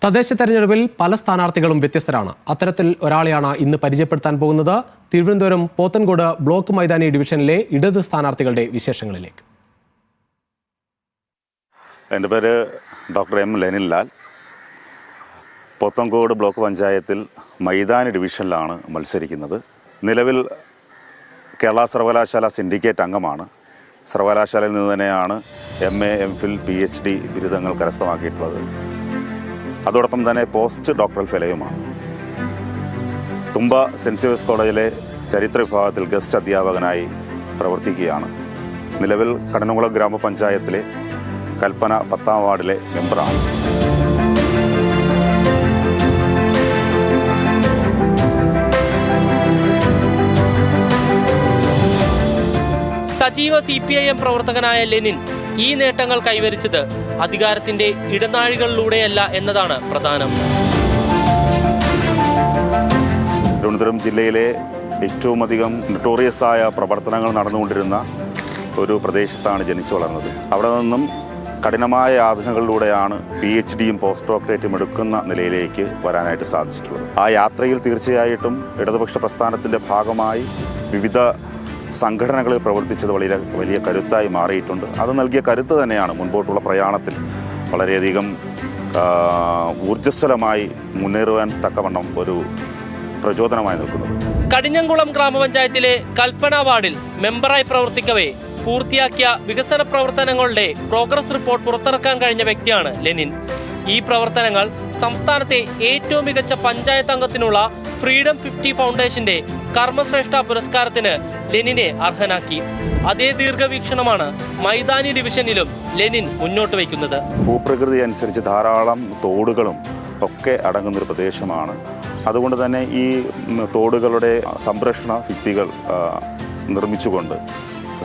തദ്ദേശ തെരഞ്ഞെടുപ്പിൽ പല സ്ഥാനാർത്ഥികളും വ്യത്യസ്തരാണ്. അത്തരത്തിൽ ഒരാളെയാണ് ഇന്ന് പരിചയപ്പെടുത്താൻ പോകുന്നത്. തിരുവനന്തപുരം പോത്തൻകോട് ബ്ലോക്ക് മൈതാനി ഡിവിഷനിലെ ഇടത് സ്ഥാനാർത്ഥികളുടെ വിശേഷങ്ങളിലേക്ക്. എൻ്റെ പേര് doctor M Lenin Lal. Pothencode block പഞ്ചായത്തിൽ മൈതാനി ഡിവിഷനിലാണ് മത്സരിക്കുന്നത്. നിലവിൽ കേരള സർവകലാശാല സിൻഡിക്കേറ്റ് അംഗമാണ്. സർവകലാശാലയിൽ നിന്ന് തന്നെയാണ് MA, MPhil, PhD ബിരുദങ്ങൾ കരസ്ഥമാക്കിയിട്ടുള്ളത്. അതോടൊപ്പം തന്നെ പോസ്റ്റ് ഡോക്ടറൽ ഫെലോയുമാണ്. തുമ്പ സെൻറ്റ് സേവിയേഴ്സ് കോളേജിലെ ചരിത്ര വിഭാഗത്തിൽ ഗസ്റ്റ് അധ്യാപകനായി പ്രവർത്തിക്കുകയാണ്. നിലവിൽ കടനംകുളം ഗ്രാമപഞ്ചായത്തിലെ കൽപ്പന 10ാം വാർഡിലെ മെമ്പറാണ്. സജീവ CPIM പ്രവർത്തകനായ ലെനിൻ ഈ നേട്ടങ്ങൾ കൈവരിച്ചത് അധികാരത്തിന്റെ ഇടനാഴികളിലൂടെയല്ല എന്നതാണ് പ്രധാനം. തിരുവനന്തപുരം ജില്ലയിലെ ഏറ്റവും അധികം നൊട്ടോറിയസായ പ്രവർത്തനങ്ങൾ നടന്നുകൊണ്ടിരുന്ന ഒരു പ്രദേശത്താണ് ജനിച്ചു വളർന്നത്. അവിടെ നിന്നും കഠിനമായ യാതനകളിലൂടെയാണ് PhDയും പോസ്റ്റ് ഡോക്ടറേറ്റും എടുക്കുന്ന നിലയിലേക്ക് വരാനായിട്ട് സാധിച്ചിട്ടുള്ളത്. ആ യാത്രയിൽ തീർച്ചയായിട്ടും ഇടതുപക്ഷ പ്രസ്ഥാനത്തിൻ്റെ ഭാഗമായി വിവിധ സംഘടനകളിൽ പ്രവർത്തിച്ചത് വലിയ കരുത്തായി മാറിയിട്ടുണ്ട്. അത് നൽകിയ കരുത്ത് തന്നെയാണ് മുൻപോട്ടുള്ള പ്രയാണത്തിൽ വളരെയധികം ഊർജ്ജസ്വലമായി മുന്നേറുവാൻ തക്കവണ്ണം ഒരു പ്രചോദനമായി നിൽക്കുന്നത്. കടിഞ്ഞംകുളം ഗ്രാമപഞ്ചായത്തിലെ കൽപ്പന വാർഡിൽ മെമ്പറായി പ്രവർത്തിക്കവേ പൂർത്തിയാക്കിയ വികസന പ്രവർത്തനങ്ങളുടെ പ്രോഗ്രസ് റിപ്പോർട്ട് പുറത്തിറക്കാൻ കഴിഞ്ഞ വ്യക്തിയാണ് ലെനിൻ. ഈ പ്രവർത്തനങ്ങൾ സംസ്ഥാനത്തെ ഏറ്റവും മികച്ച പഞ്ചായത്ത് അംഗത്തിനുള്ള ഫ്രീഡം 50 ഫൗണ്ടേഷന്റെ കർമ്മശ്രേഷ്ഠ പുരസ്കാരത്തിന് ലെനിനെ അർഹനാക്കി. അതേ ദീർഘവീക്ഷണമാണ് മൈതാനി ഡിവിഷനിലും ലെനിൻ മുന്നോട്ട് വയ്ക്കുന്നത്. ഭൂപ്രകൃതി അനുസരിച്ച് ധാരാളം തോടുകളും ഒക്കെ അടങ്ങുന്നൊരു പ്രദേശമാണ്. അതുകൊണ്ട് തന്നെ ഈ തോടുകളുടെ സംരക്ഷണ ഭിത്തികൾ നിർമ്മിച്ചുകൊണ്ട്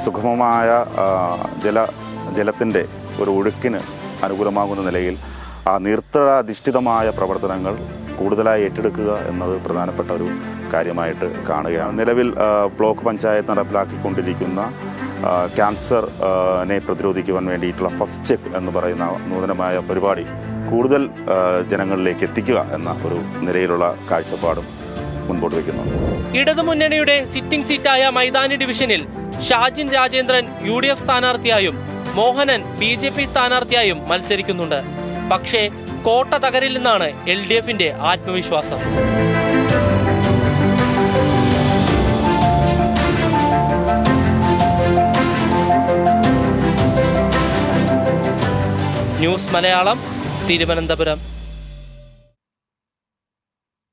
സുഗമമായ ജലത്തിൻ്റെ ഒരു ഒഴുക്കിന് അനുകൂലമാകുന്ന നിലയിൽ ആ നീർത്തടാധിഷ്ഠിതമായ പ്രവർത്തനങ്ങൾ കൂടുതലായി ഏറ്റെടുക്കുക എന്നത് പ്രധാനപ്പെട്ട ഒരു കാര്യമായിട്ട് കാണുകയാണ്. നിലവിൽ ബ്ലോക്ക് പഞ്ചായത്ത് നടപ്പിലാക്കിക്കൊണ്ടിരിക്കുന്ന ക്യാൻസറിനെ പ്രതിരോധിക്കുവാൻ വേണ്ടിയിട്ടുള്ള ഫസ്റ്റ് ചെക്ക് എന്ന് പറയുന്ന നൂതനമായ പരിപാടി കൂടുതൽ ജനങ്ങളിലേക്ക് എത്തിക്കുക എന്ന ഒരു നിലയിലുള്ള കാഴ്ചപ്പാടും മുൻപോട്ട് വയ്ക്കുന്നുണ്ട്. ഇടതുമുന്നണിയുടെ സിറ്റിംഗ് സീറ്റായ മൈതാനി ഡിവിഷനിൽ ഷാജിൻ രാജേന്ദ്രൻ UDF സ്ഥാനാർത്ഥിയായും മോഹനൻ BJP സ്ഥാനാർത്ഥിയായും മത്സരിക്കുന്നുണ്ട്. പക്ഷേ കോട്ട തകരില്ലെന്നാണ് LDFന്റെ ആത്മവിശ്വാസം. ന്യൂസ് മലയാളം, തിരുവനന്തപുരം.